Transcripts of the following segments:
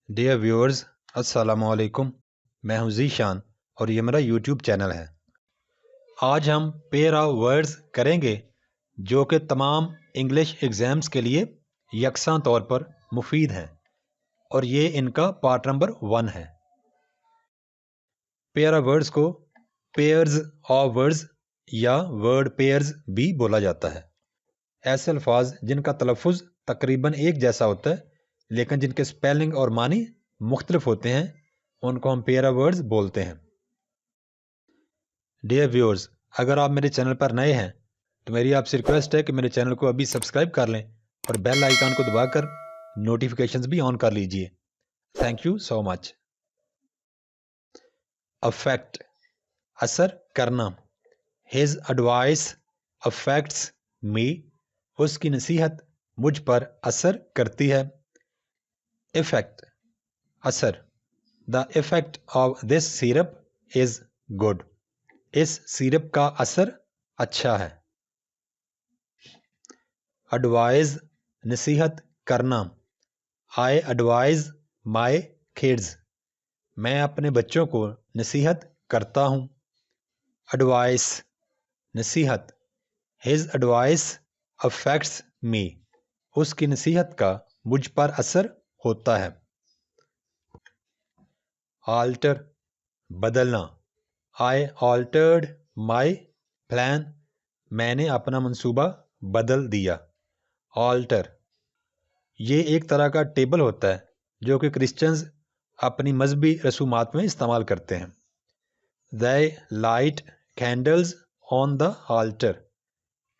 Dear viewers, अस्सलामु अलैकुम। मैं हूं ज़ीशान और ये मेरा यूट्यूब चैनल है। आज हम पेयर ऑफ वर्ड्स करेंगे जो कि तमाम इंग्लिश एग्ज़ाम्स के लिए यकसां तौर पर मुफीद हैं और ये इनका पार्ट नंबर 1 है। पेयर ऑफ वर्ड्स को पेयर्स ऑफ वर्ड्स या वर्ड पेयर्स भी बोला जाता है। ऐसे अल्फाज जिनका तलफ़ुज़ तकरीबन एक जैसा होता है लेकिन जिनके स्पेलिंग और मानी मुख्तलिफ होते हैं उनको हम पेयर ऑफ वर्ड्स बोलते हैं। डियर व्यूअर्स, अगर आप मेरे चैनल पर नए हैं तो मेरी आपसे रिक्वेस्ट है कि मेरे चैनल को अभी सब्सक्राइब कर लें और बेल आइकन को दबाकर नोटिफिकेशंस भी ऑन कर लीजिए। Thank you so much. Affect, असर करना। हिज एडवाइस अफेक्ट्स मी, उसकी नसीहत मुझ पर असर करती है। इफेक्ट, असर। The effect of this syrup is good, इस सिरप का असर अच्छा है। एडवाइज, नसीहत करना। आई एडवाइज माई किड्स, मैं अपने बच्चों को नसीहत करता हूँ। एडवाइस, नसीहत। हिज एडवाइस अफेक्ट्स मी, उसकी नसीहत का मुझ पर असर होता है। आल्टर, बदलना। आई ऑल्टर्ड माई प्लान, मैंने अपना मंसूबा बदल दिया। ऑल्टर, ये एक तरह का टेबल होता है जो कि क्रिश्चियंस अपनी मजहबी रसूमात में इस्तेमाल करते हैं। They light candles on the altar,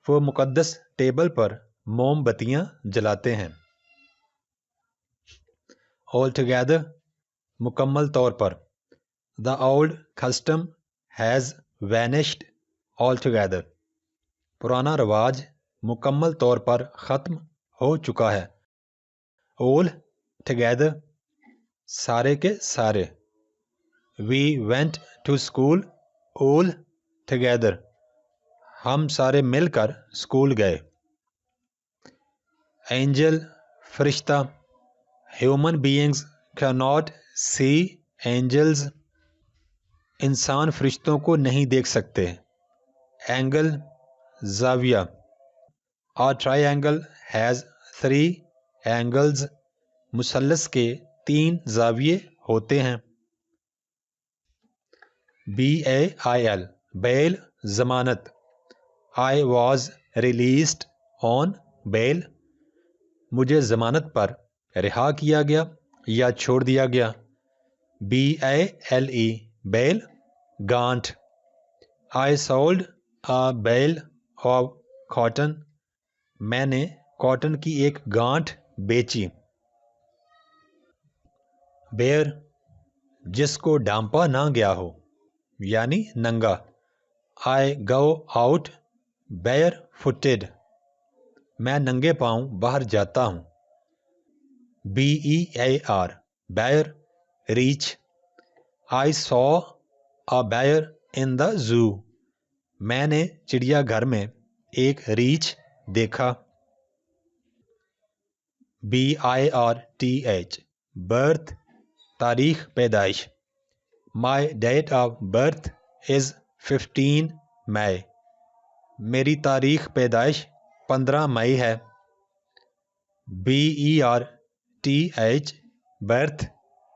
वो मुकद्दस टेबल पर मोमबत्तियां जलाते हैं। Altogether, मुकम्मल तौर पर। The old custom has vanished altogether, पुराना रवाज मुकम्मल तौर पर ख़त्म हो चुका है। All together, सारे के सारे। We went to school all together, हम सारे मिलकर स्कूल गए। एंजल, फरिश्ता। Human beings cannot see angels, इंसान फरिश्तों को नहीं देख सकते। एंगल, जाविया। A triangle has 3 angles, मुसल्लस के 3 जाविये होते हैं। BAIL, बेल, जमानत। I was released on bail, मुझे जमानत पर रिहा किया गया या छोड़ दिया गया। BALE, बेल, गांठ। I sold a bale of cotton, मैंने कॉटन की एक गांठ बेची। बेयर, जिसको ढांपा ना गया हो यानी नंगा। I go out barefooted, मैं नंगे पांव बाहर जाता हूँ। BEAR, बेयर, रीछ। I saw a bear in the zoo, मैंने चिड़ियाघर में एक रीछ देखा। BIRTH, बर्थ, तारीख पैदाइश। My date of birth is 15 मई, मेरी तारीख पैदाइश 15 मई है। BERTH, बर्थ,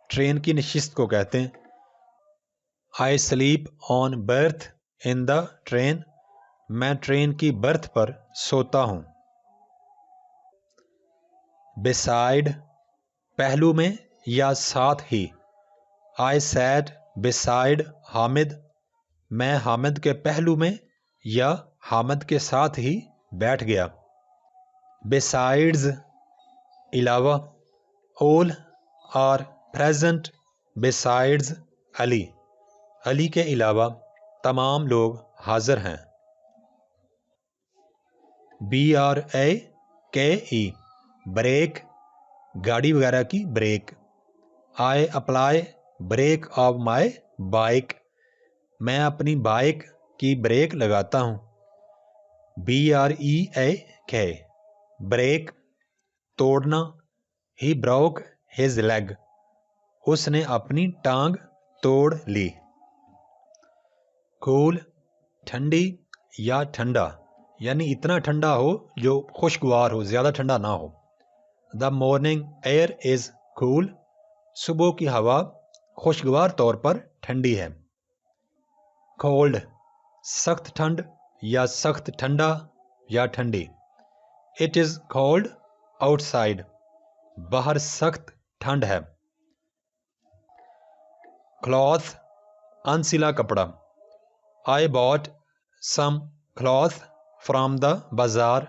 ट्रेन की नशिस्त को कहते हैं। I sleep on berth in the train, मैं ट्रेन की बर्थ पर सोता हूँ। Beside, पहलू में या साथ ही। I sat beside हामिद, मैं हामिद के पहलू में या हामिद के साथ ही बैठ गया। Besides, इलावा। All are present besides Ali, Ali के अलावा तमाम लोग हाजिर हैं। BRAKE, ब्रेक, गाड़ी वगैरह की break. I apply brake of my bike, मैं अपनी बाइक की ब्रेक लगाता हूँ। BREAK, ब्रेक, तोड़ना। He broke his leg, उसने अपनी टांग तोड़ ली। कूल ठंडी या ठंडा, यानी इतना ठंडा हो जो खुशगवार हो, ज़्यादा ठंडा ना हो। The morning air is cool, सुबह की हवा खुशगवार तौर पर ठंडी है। कोल्ड सख्त ठंड या सख्त ठंडा या ठंडी। इट इज़ कोल्ड आउटसाइड, बाहर सख्त ठंड है। क्लॉथ अनसिला कपड़ा। I bought some cloth from the बाज़ार,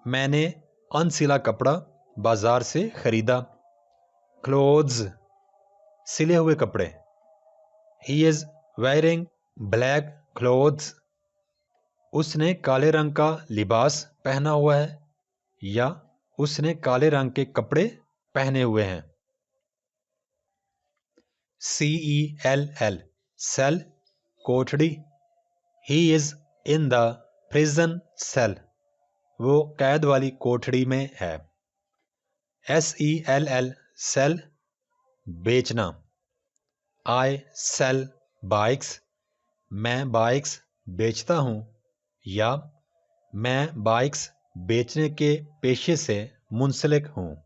मैंने अनसिला कपड़ा बाजार से खरीदा। क्लोथ्स सिले हुए कपड़े। He is wearing black clothes, उसने काले रंग का लिबास पहना हुआ है या उसने काले रंग के कपड़े पहने हुए हैं। CELL सेल कोठड़ी। He is in the prison cell, वो कैद वाली कोठड़ी में है। SELL सेल बेचना। आई सेल बाइक्स, मैं बाइक्स बेचता हूँ या मैं बाइक्स बेचने के पेशे से मुंसलिक हूँ।